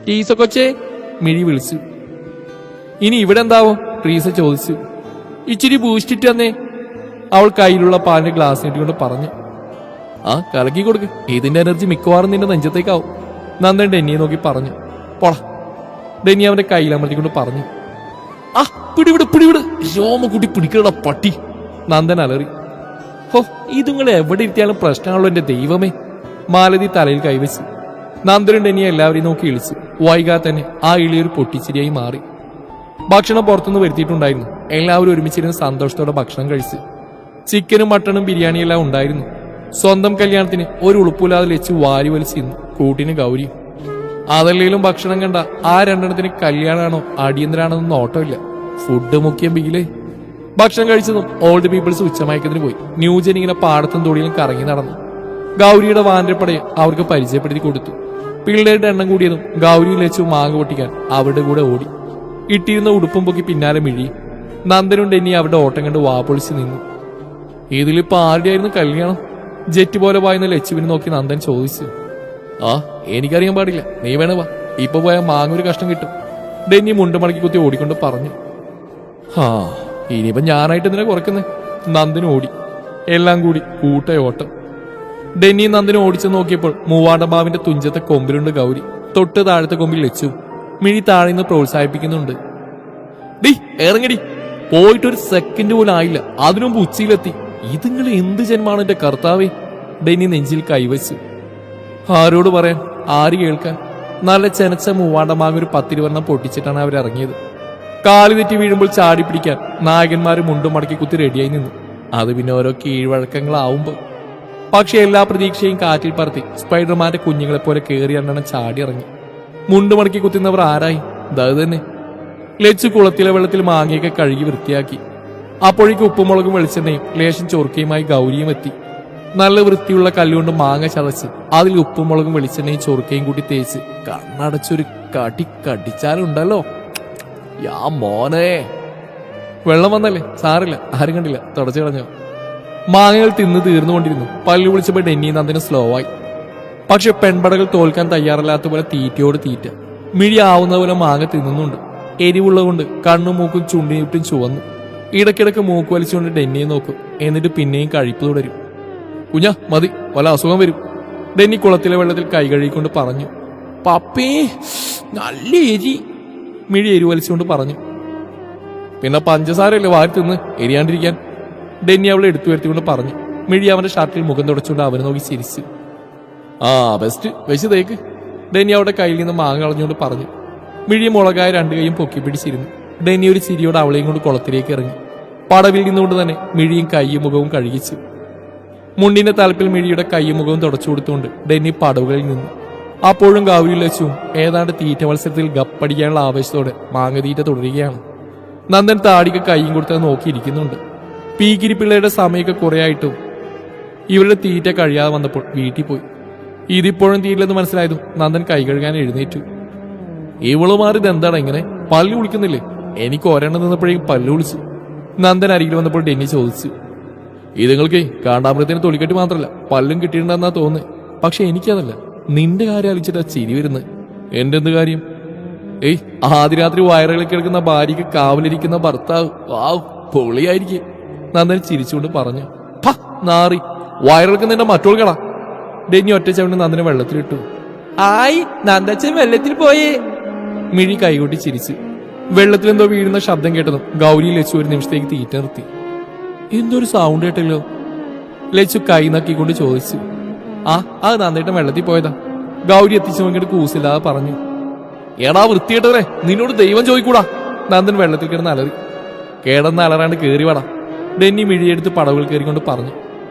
ടീസ കൊച്ചേ, മിഴി വിളിച്ചു. ഇനി ഇവിടെ എന്താവോ? ട്രീസ ചോദിച്ചു. ഇച്ചിരി ബൂസ്റ്റിട്ട് തന്നേ, അവൾ കയ്യിലുള്ള പാലിന്റെ ഗ്ലാസ് നീട്ടിക്കൊണ്ട് പറഞ്ഞു. ആ കലക്കി കൊടുക്ക്, ഇതിന്റെ എനർജി മിക്കവാറും നിന്റെ നെഞ്ചത്തേക്കാവും, നന്ദൻ ഡെന്നിയെ നോക്കി പറഞ്ഞു. പോള, ഡെന്നി അവന്റെ കയ്യിൽ അമർത്തിക്കൊണ്ട് പറഞ്ഞു. ആ പിടിവിട് പിടിവിട്, രോമക്കുട്ടി പിടിക്കണ പട്ടി, നന്ദൻ അലറി. ഹോ, ഇതുങ്ങൾ എവിടെ ഇരുത്തിയാലും പ്രശ്നമാണല്ലോ എന്റെ ദൈവമേ. മാലതി തലയിൽ കൈവച്ചു. നന്ദനും ഡെന്നിയെ എല്ലാവരെയും നോക്കി ഇളിച്ചു. വൈകാതെ തന്നെ ആ ഇളിയൊരു പൊട്ടിച്ചിരിയായി മാറി. ഭക്ഷണം പുറത്തുനിന്ന് വരുത്തിയിട്ടുണ്ടായിരുന്നു. എല്ലാവരും ഒരുമിച്ചിരുന്ന് സന്തോഷത്തോടെ ഭക്ഷണം കഴിച്ചു. ചിക്കനും മട്ടണും ബിരിയാണിയും എല്ലാം ഉണ്ടായിരുന്നു. സ്വന്തം കല്യാണത്തിന് ഒരു ഉളുപ്പില്ലാതെ ലച്ചു വാരി വലിച്ചിരുന്നു. കൂട്ടിന് ഗൗരി. അതല്ലേലും ഭക്ഷണം കണ്ട ആ രണ്ടെണ്ണത്തിന് കല്യാണമാണോ അടിയന്തരാണെന്നൊന്നും ഓട്ടമില്ല. ഫുഡ് മുഖ്യം ബിയിലേ. ഭക്ഷണം കഴിച്ചതും ഓൾഡ് പീപ്പിൾസ് ഉച്ചമയക്കത്തിന് പോയി. ന്യൂജൻ ഇങ്ങനെ പാടത്തും തൊടിയിലും കറങ്ങി നടന്നു. ഗൗരിയുടെ വാനരപ്പടയെ അവർക്ക് പരിചയപ്പെടുത്തി കൊടുത്തു. പിള്ളേരുടെ എണ്ണം കൂടിയതും ഗൗരി ലച്ചു മാങ്ങ പൊട്ടിക്കാൻ അവരുടെ കൂടെ ഓടി. ഇട്ടിരുന്ന ഉടുപ്പും പൊക്കി പിന്നാലെ മിഴി. നന്ദനും ഡെന്നി അവരുടെ ഓട്ടം കണ്ട് വാപ്പൊളിച്ച് നിന്നു. ഇതിലിപ്പോ ആരുടെയായിരുന്നു കല്യാണം? ജെറ്റ് പോലെ വായുന്ന ലച്ചുവിനെ നോക്കി നന്ദൻ ചോദിച്ചു. ആ എനിക്കറിയാൻ പാടില്ല, നീ വേണ വാ, ഇപ്പൊ പോയാൽ മാങ്ങൊരു കഷ്ടം കിട്ടും, ഡെന്നി മുണ്ടുമടക്കി കുത്തി ഓടിക്കൊണ്ട് പറഞ്ഞു. ഹാ, ഇനിയിപ്പോ ഞാനായിട്ട് എന്തിനാ കുറക്കുന്നേ? നന്ദൻ ഓടി. എല്ലാം കൂടി കൂട്ടയോട്ടം. ഡെന്നി നന്ദനെ ഓടിച്ചു നോക്കിയപ്പോൾ മൂവാണ്ടമാവിന്റെ തുഞ്ചത്തെ കൊമ്പിലുണ്ട് ഗൗരി. തൊട്ട് താഴത്തെ കൊമ്പിൽ ലച്ചു. മിഴി താഴെ നിന്ന് പ്രോത്സാഹിപ്പിക്കുന്നുണ്ട്. ഡി ഇറങ്ങടി, പോയിട്ടൊരു സെക്കൻഡ് പോലും ആയില്ല, അതിനുമുമ്പ് ഉച്ചയിലെത്തി. ഇതുങ്ങൾ എന്ത് ജന്മാണ് എന്റെ കർത്താവേ. ഡെന്നി നെഞ്ചിൽ കൈവച്ചു. ആരോട് പറയാൻ, ആര് കേൾക്കാൻ? നല്ല ചെനച്ച മൂവാണ്ടമാങ്ങ ഒരു 10-20 പൊട്ടിച്ചിട്ടാണ് അവരിറങ്ങിയത്. കാലു തെറ്റി വീഴുമ്പോൾ ചാടി പിടിക്കാൻ നായകന്മാര് മുണ്ടും മടക്കി കുത്തി റെഡിയായി നിന്നു. അത് പിന്നെ ഓരോ കീഴ്വഴക്കങ്ങളാവുമ്പോ. പക്ഷെ എല്ലാ പ്രതീക്ഷയും കാറ്റിൽ പറത്തി സ്പൈഡർമാന്റെ കുഞ്ഞുങ്ങളെപ്പോലെ കയറി രണ്ടെണ്ണം ചാടി ഇറങ്ങി. മുണ്ടുമടക്കി കുത്തുന്നവർ ആരായി? അത് തന്നെ. ലച്ചു കുളത്തിലെ വെള്ളത്തിൽ മാങ്ങയൊക്കെ കഴുകി വൃത്തിയാക്കി. അപ്പോഴേക്ക് ഉപ്പുമുളകും വെളിച്ചെണ്ണയും ലേശം ചൊറുക്കയുമായി ഗൗരിയും എത്തി. നല്ല വൃത്തിയുള്ള കല്ലുകൊണ്ട് മാങ്ങ ചതച്ച് അതിൽ ഉപ്പുമുളകും വെളിച്ചെണ്ണയും ചൊറുക്കയും കൂട്ടി തേച്ച് കണ്ണടച്ചൊരു കടി കടിച്ചാലുണ്ടല്ലോ. യാ മോനെ. വെള്ളം വന്നല്ലേ, സാറില്ല, ആരും കണ്ടില്ല, തുടച്ചു കളഞ്ഞോ. മാങ്ങകൾ തിന്ന് തീർന്നുകൊണ്ടിരുന്നു. പല്ലു വിളിച്ചപ്പോൾ ഡെന്നി നന്ദന് സ്ലോ ആയി. പക്ഷെ പെൺപടകൾ തോൽക്കാൻ തയ്യാറല്ലാത്ത പോലെ തീറ്റയോട് തീറ്റ. മിഴി ആവുന്ന പോലെ മാങ്ങ തിന്നുന്നുണ്ട്. എരിവുള്ളതുകൊണ്ട് കണ്ണും മൂക്കും ചുണ്ടിനിട്ടും ചുവന്നു. ഇടയ്ക്കിടയ്ക്ക് മൂക്ക് വലിച്ചുകൊണ്ട് ഡെന്നിയെ നോക്കും. എന്നിട്ട് പിന്നെയും കഴിപ്പ് തുടരും. കുഞ്ഞാ മതി, വല്ല അസുഖം വരും, ഡെന്നി കുളത്തിലെ വെള്ളത്തിൽ കൈ കഴുകിക്കൊണ്ട് പറഞ്ഞു. പപ്പേ നല്ല എരി, മിഴി എരിവലിച്ചുകൊണ്ട് പറഞ്ഞു. പിന്നെ പഞ്ചസാരല്ലേ വാരി തിന്ന് എരിയാണ്ടിരിക്കാൻ, ഡെന്നി അവളെ എടുത്തു വരുത്തിക്കൊണ്ട് പറഞ്ഞു. മിഴി അവന്റെ ഷർട്ടിൽ മുഖം തുടച്ചുകൊണ്ട് അവനെ നോക്കി ചിരിച്ചു. ആ ബെസ്റ്റ്, വെച്ച് തേക്ക്, ഡെന്നി അവളുടെ കയ്യിൽ നിന്ന് മാങ്ങ കളഞ്ഞുകൊണ്ട് പറഞ്ഞു. മിഴി മുളകായ 2 കൈയും പൊക്കി പിടിച്ചിരുന്നു. ഡെന്നി ഒരു ചിരിയോടെ അവളെയും കൊണ്ട് കുളത്തിലേക്ക് ഇറങ്ങി. പടവിൽ നിന്നുകൊണ്ട് തന്നെ മിഴിയും കയ്യും മുഖവും കഴുകിച്ചു. മുണ്ടിന്റെ തലപ്പിൽ മിഴിയുടെ കയ്യും മുഖവും തുടച്ചു കൊടുത്തുകൊണ്ട് ഡെന്നി പടവുകളിൽ നിന്നു. അപ്പോഴും ഗൗരി ലച്ചുവും ഏതാണ്ട് തീറ്റ മത്സരത്തിൽ ഗപ്പടിക്കാനുള്ള ആവേശത്തോടെ മാങ്ങതീറ്റ തുടരുകയാണ്. നന്ദൻ താടിക്ക് കയ്യും കൊടുത്തത് നോക്കിയിരിക്കുന്നുണ്ട്. പീക്കിരി പിള്ളയുടെ സമയമൊക്കെ കുറേയായിട്ടും ഇവരുടെ തീറ്റ കഴിയാതെ വന്നപ്പോൾ വീട്ടിൽ പോയി. ഇതിപ്പോഴും തീരില്ലെന്ന് മനസ്സിലായതും നന്ദൻ കൈ കഴുകാൻ എഴുന്നേറ്റു. ഇവളുമാർ ഇതെന്താണ് ഇങ്ങനെ, പല്ലു വിളിക്കുന്നില്ലേ? എനിക്ക് ഒരെണ്ണം നിന്നപ്പോഴേക്കും പല്ലു വിളിച്ചു. നന്ദൻ അരികിൽ വന്നപ്പോൾ ഡെന്നി ചോദിച്ചു. ഇതുങ്ങൾക്ക് കാണ്ടാമൃഗത്തിന് തൊലിക്കെട്ടി മാത്രമല്ല പല്ലും കിട്ടിയിട്ടുണ്ടെന്നാ തോന്നുന്നത്. പക്ഷെ എനിക്കതല്ല, നിന്റെ കാര്യം അലിച്ചിട്ടാ ചിരി വരുന്നത്. എന്റെ എന്ത് കാര്യം? ഏയ്, ആദ്യരാത്രി വയറുകളിൽ കിടക്കുന്ന ഭാര്യയ്ക്ക് കാവലിരിക്കുന്ന ഭർത്താവ്, ആ പൊളിയായിരിക്കും, നന്ദൻ ചിരിച്ചുകൊണ്ട് പറഞ്ഞു. നാറി, വയറിളക്ക് നിന്റെ മറ്റോൾക്കടാ. ഡെന്നി ഒറ്റ ചവിണ്ട് നന്ദനെ വെള്ളത്തിലിട്ടു. ആയി, നന്ദച്ചൻ വെള്ളത്തിൽ പോയേ. മിഴി കൈകൊട്ടി ചിരിച്ചു. വെള്ളത്തിലെന്തോ വീഴുന്ന ശബ്ദം കേട്ടതും ഗൗരി ലച്ചു ഒരു നിമിഷത്തേക്ക് തീറ്റ നിർത്തി. എന്തൊരു സൗണ്ട് കേട്ടല്ലോ, ലച്ചു കൈ നക്കിക്കൊണ്ട് ചോദിച്ചു. ആ, അത് നന്ദേട്ടൻ വെള്ളത്തിൽ പോയതാ, ഗൗരി എത്തിച്ചു നോക്കിയിട്ട് കൂസില്ലാതെ പറഞ്ഞു. എടാ വൃത്തികെട്ടവരെ, നിന്നോട് ദൈവം ചോദിക്കൂടാ, നന്ദൻ വെള്ളത്തിൽ കിടന്ന് അലറി. കേടന്ന് അലറാണ്ട് കേറി വാടാ, ഡെന്നി മിഴിയെടുത്ത് പടവുകൾ കയറിക്കൊണ്ട് പറഞ്ഞു.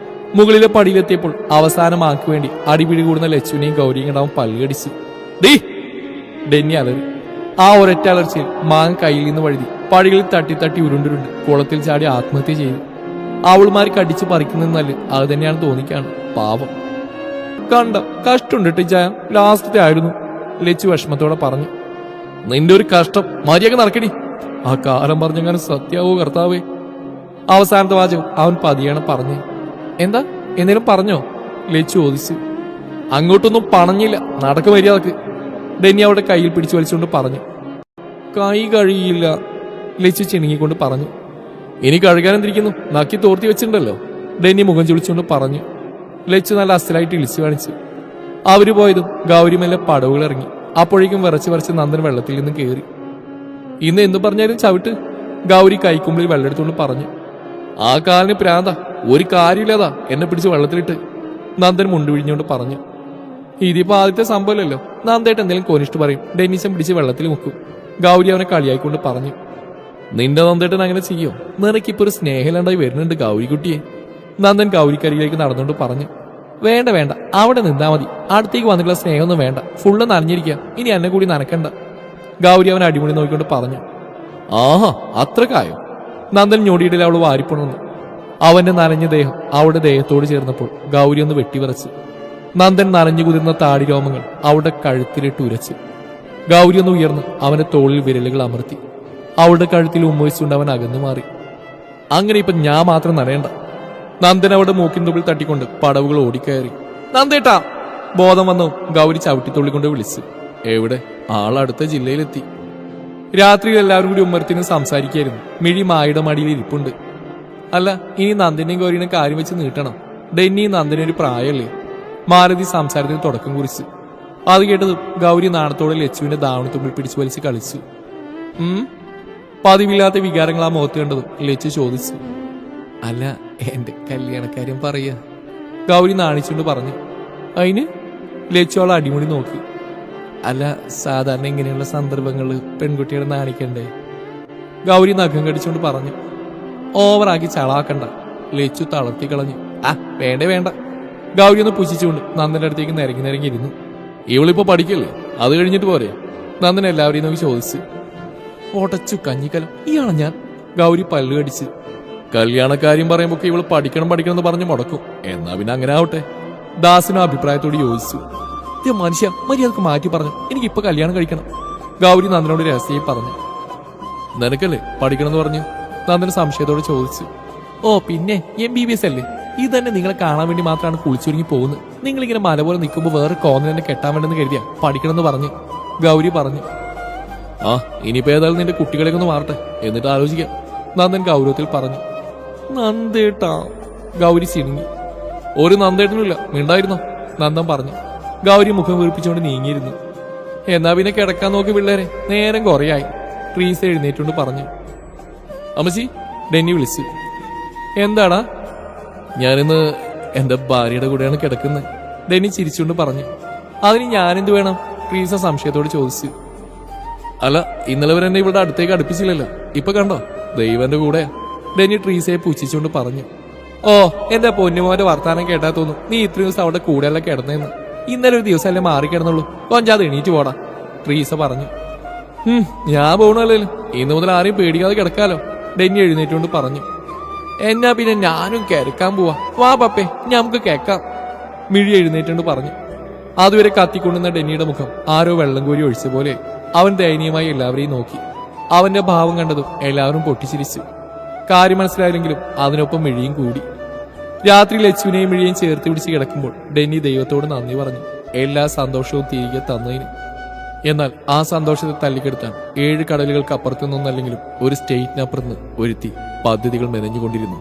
മുകളിലെ പടിയിലെത്തിയപ്പോൾ അവസാനം ആക്ക് വേണ്ടി അടിപിടി കൂടുന്ന ലച്ചുവിനെയും ഗൗരിയും കണ്ടാവും പല്ലുകടിച്ച്. ഡീ, ഡെന്നി അലറി. ആ ഒരൊറ്റ അലർച്ചയിൽ മാങ്ങ കയ്യിൽ നിന്ന് വഴുതി പടികളിൽ തട്ടി തട്ടി ഉരുണ്ടുരുണ്ട് കുളത്തിൽ ചാടി ആത്മഹത്യ ചെയ്തു. അവൾമാർ കടിച്ചു പറിക്കുന്നതെന്നല്ല, അത് തന്നെയാണ് തോന്നിക്കാണ്. പാവം കണ്ട കഷ്ടമുണ്ട് ടീച്ചായ, ലാസ്റ്റത്തെ ആയിരുന്നു, ലച്ചു വിഷമത്തോടെ പറഞ്ഞു. നിന്റെ ഒരു കഷ്ടം, മര്യാദ നടക്കടി. ആ കാലം പറഞ്ഞങ്ങനെ സത്യാവോ കർത്താവേ. അവസാനത്തെ വാചകം അവൻ പതിയാണ് പറഞ്ഞു. എന്താ, എന്തേലും പറഞ്ഞോ? ലച്ചു ചോദിച്ചു. അങ്ങോട്ടൊന്നും പണഞ്ഞില്ല, നടക്ക് മര്യാദക്ക്. ഡെന്നി അവളുടെ കയ്യിൽ പിടിച്ചു വലിച്ചുകൊണ്ട് പറഞ്ഞു. കൈ കഴിയില്ല, ലച്ചു ചിണുങ്ങിക്കൊണ്ട് പറഞ്ഞു. ഇനി കഴുകാനെന്തിരിക്കുന്നു, നക്കി തോർത്തി വെച്ചിട്ടുണ്ടല്ലോ, ഡെന്നി മുഖം ചുളിച്ചുകൊണ്ട് പറഞ്ഞു. ലച്ചു നല്ല അസലായിട്ട് ഇളിച്ചു കാണിച്ചു. അവര് പോയതും ഗൗരിമേലെ പടവുകൾ ഇറങ്ങി. അപ്പോഴേക്കും വിറച്ച് നന്ദൻ വെള്ളത്തിൽ നിന്ന് കയറി. ഇന്ന് എന്തു പറഞ്ഞാലും ചവിട്ട്, ഗൗരി കൈക്കുമ്പിളിൽ വെള്ളമെടുത്തുകൊണ്ട് പറഞ്ഞു. ആ കാലിന് പ്രാന്ത, ഒരു കാര്യമില്ലാതാ എന്നെ പിടിച്ച് വെള്ളത്തിലിട്ട്, നന്ദൻ മുണ്ടുപിഴിഞ്ഞുകൊണ്ട് പറഞ്ഞു. ഇതിപ്പോ ആദ്യത്തെ സംഭവമല്ലല്ലോ, നന്ദേട്ട് എന്തെങ്കിലും കോനിഷ്ട് പറയും, ഡെന്നിച്ചൻ പിടിച്ച് വെള്ളത്തിൽ മുക്കും. ഗൗരി അവനെ കളിയായിക്കൊണ്ട് പറഞ്ഞു. നിന്റെ നന്ദേട്ടൻ അങ്ങനെ ചെയ്യോ? നിനക്കിപ്പോ ഒരു സ്നേഹമില്ലാണ്ടായി വരുന്നുണ്ട് ഗൗരിക്കുട്ടിയെ, നന്ദൻ ഗൗരിക്കരികിലേക്ക് നടന്നുകൊണ്ട് പറഞ്ഞു. വേണ്ട, അവിടെ നിന്നാ മതി, അടുത്തേക്ക് വന്നിട്ടുള്ള സ്നേഹമൊന്നും വേണ്ട, ഫുള്ള് നനഞ്ഞിരിക്കുക, ഇനി എന്നെ കൂടി നനക്കണ്ട, ഗൗരി അവൻ അടിമുടി നോക്കിക്കൊണ്ട് പറഞ്ഞു. ആഹാ, അത്രക്കായോ? നന്ദൻ ഞൊടിയിടയിൽ അവൾ വാരിപ്പുണർന്നു. അവന്റെ നനഞ്ഞ ദേഹം അവളുടെ ദേഹത്തോട് ചേർന്നപ്പോൾ ഗൗരി ഒന്ന് വെട്ടിവിറച്ചു. നന്ദൻ നനഞ്ഞു കുതിർന്ന താടിരോമങ്ങൾ അവളുടെ കഴുത്തിലിട്ട് ഉരച്ചു. ഗൗരി ഒന്ന് ഉയർന്ന് അവന്റെ തോളിൽ വിരലുകൾ അമർത്തി. അവളുടെ കഴുത്തിൽ ഉമ്മവെച്ചുകൊണ്ട് അവൻ അകന്നു മാറി. അങ്ങനെ ഇപ്പൊ ഞാൻ മാത്രം നനയണ്ട. നന്ദൻ അവളുടെ മൂക്കിൻ തുമ്പിൽ തട്ടിക്കൊണ്ട് പടവുകൾ ഓടിക്കയറി. നന്ദേട്ടാ! ബോധം വന്നു ഗൗരി ചവിട്ടിത്തുള്ളിക്കൊണ്ട് വിളിച്ചു. എവിടെ? ആളടുത്ത ജില്ലയിലെത്തി. രാത്രിയിൽ എല്ലാവരും കൂടി ഉമ്മരത്തിന് സംസാരിക്കായിരുന്നു. മിഴി മായുടെ മടിയിൽ ഇരിപ്പുണ്ട്. അല്ല, ഇനി നന്ദന്റെയും ഗൗരിയുടെ കാര്യം വെച്ച് നീട്ടണം. ഡെന്നി നന്ദനൊരു പ്രായമല്ലേ? മാലതി സംസാരത്തിന് തുടക്കം കുറിച്ചു. അത് കേട്ടത് ഗൗരി നാണത്തോടെ ലച്ചുവിന്റെ ദാവണത്തുമ്പിൽ പിടിച്ചു വലിച്ച് കളിച്ചു. പതിവില്ലാത്ത വികാരങ്ങൾ ആ മുഖത്ത് കണ്ടതും ലച്ചു ചോദിച്ചു. അല്ല, എന്റെ കല്യാണക്കാര്യം പറയാ, ഗൗരി നാണിച്ചുകൊണ്ട് പറഞ്ഞു. അതിന്? ലച്ചു അവളെ അടിമുടി നോക്കി. അല്ല, സാധാരണ ഇങ്ങനെയുള്ള സന്ദർഭങ്ങളിൽ പെൺകുട്ടികളെ നാണിക്കണ്ടേ? ഗൗരി നഖം കടിച്ചുകൊണ്ട് പറഞ്ഞു. ഓവറാക്കി ചളാക്കണ്ട, ലച്ചു തളർത്തി കളഞ്ഞു. വേണ്ട, ഗൗരി ഒന്ന് പുച്ഛിച്ചുകൊണ്ട് നന്ദന്റെ അടുത്തേക്ക് നിരങ്ങിയിരുന്നു. ഇവളിപ്പോ പഠിക്കല്ലേ, അത് കഴിഞ്ഞിട്ട് പോരെ? നന്ദൻ എല്ലാവരെയും നോക്കി ചോദിച്ചു. ഒടച്ചു കഞ്ഞിക്കലം, ഇയാളെ ഞാൻ, ഗൗരി പല്ലു കടിച്ച്. കല്യാണക്കാര്യം പറയുമ്പോ ഇവള് പഠിക്കണം എന്ന് പറഞ്ഞു മുടക്കും. എന്നാ പിന്നെ അങ്ങനെ ആവട്ടെ, ദാസിനും അഭിപ്രായത്തോട് യോജിച്ചു. മനുഷ്യ, മര്യാദക്ക് മാറ്റി പറഞ്ഞു, എനിക്കിപ്പോ കല്യാണം കഴിക്കണം, ഗൗരി നന്ദനോട് രഹസ്യമായി പറഞ്ഞു. നിനക്കല്ലേ പഠിക്കണമെന്ന് പറഞ്ഞു? നന്ദൻ സംശയത്തോടെ ചോദിച്ചു. ഓ പിന്നെ, MBBS അല്ലേ? ഇത് തന്നെ നിങ്ങളെ കാണാൻ വേണ്ടി മാത്രമാണ് കുളിച്ചൊരുങ്ങി പോകുന്നത്. നിങ്ങളിങ്ങനെ മല പോലെ നിൽക്കുമ്പോൾ വേറെ കോന്നിനെ കെട്ടാൻ വേണ്ടെന്ന് കരുതിയാ പഠിക്കണമെന്ന് പറഞ്ഞു, ഗൗരി പറഞ്ഞു. ഇനിയിപ്പോ ഏതായാലും നിന്റെ കുട്ടികളെയൊക്കെ ഒന്ന് മാറട്ടെ, എന്നിട്ട് ആലോചിക്കാം, നന്ദൻ ഗൗരവത്തിൽ പറഞ്ഞു. നന്ദേട്ടാ, ഗൗരി ചിണുങ്ങി. ഒരു നന്ദേട്ടനുമില്ല, മിണ്ടായിരുന്നോ? നന്ദൻ പറഞ്ഞു. ഗൗരി മുഖം വീർപ്പിച്ചുകൊണ്ട് നീങ്ങിയിരുന്നു. എന്നാ പിന്നെ കിടക്കാൻ നോക്കി പിള്ളേരെ, നേരം കുറയായി, ട്രീസ് എഴുന്നേറ്റുകൊണ്ട് പറഞ്ഞു. അമ്മച്ചി, ഡെന്നി വിളിച്ചു. എന്താടാ? ഞാനിന്ന് എന്റെ ഭാര്യയുടെ കൂടെയാണ് കിടക്കുന്നത്, ഡെന്നി ചിരിച്ചുകൊണ്ട് പറഞ്ഞു. അതിന് ഞാനെന്ത് വേണം? ട്രീസ സംശയത്തോട് ചോദിച്ചു. അല്ല, ഇന്നലെ വരെ എന്നെ ഇവിടെ അടുത്തേക്ക് അടുപ്പിച്ചില്ലല്ലോ, ഇപ്പൊ കണ്ടോ, ദൈവന്റെ കൂടെ, ഡെന്നി ട്രീസയെ പുച്ഛിച്ചുകൊണ്ട് പറഞ്ഞു. ഓ, എന്റെ പൊന്നുമോന്റെ വർത്താനം കേട്ടാ തോന്നും നീ ഇത്രയും ദിവസം അവിടെ കൂടെയല്ല കിടന്നേന്ന്. ഇന്നലെ ഒരു ദിവസമല്ലേ മാറിക്കിടന്നുള്ളൂ, കൊഞ്ചാതെ എണീറ്റ് പോടാ, ട്രീസ പറഞ്ഞു. ഞാൻ പോകണല്ലോ, ഇന്നു മുതൽ ആരെയും പേടിക്കാതെ കിടക്കാലോ, ഡെന്നി എഴുന്നേറ്റുകൊണ്ട് പറഞ്ഞു. എന്നാ പിന്നെ ഞാനും കിടക്കാൻ പോവാ, വാ പപ്പേ, നമുക്ക് കേക്കാം, മിഴി എഴുന്നേറ്റുകൊണ്ട് പറഞ്ഞു. അതുവരെ കത്തിക്കൊണ്ടുന്ന ഡെന്നിയുടെ മുഖം ആരോ വെള്ളം കോരി ഒഴിച്ച പോലെ. അവൻ ദയനീയമായി എല്ലാവരെയും നോക്കി. അവന്റെ ഭാവം കണ്ടതും എല്ലാവരും പൊട്ടിച്ചിരിച്ചു. കാര്യം മനസ്സിലായില്ലെങ്കിലും അതിനൊപ്പം മിഴിയും കൂടി. രാത്രി ലച്ചുവിനെയും മിഴിയെയും ചേർത്ത് പിടിച്ച് കിടക്കുമ്പോൾ ഡെന്നി ദൈവത്തോട് നന്ദി പറഞ്ഞു, എല്ലാ സന്തോഷവും തിരികെ തന്നതിന്. എന്നാൽ ആ സന്തോഷത്തെ തല്ലിക്കെടുത്താൻ 7 കടലുകൾക്ക് അപ്പുറത്തു നിന്നല്ലെങ്കിലും ഒരു സ്റ്റേറ്റിനപ്പുറത്ത് ഒരുത്തി പദ്ധതികൾ മെനഞ്ഞുകൊണ്ടിരുന്നു.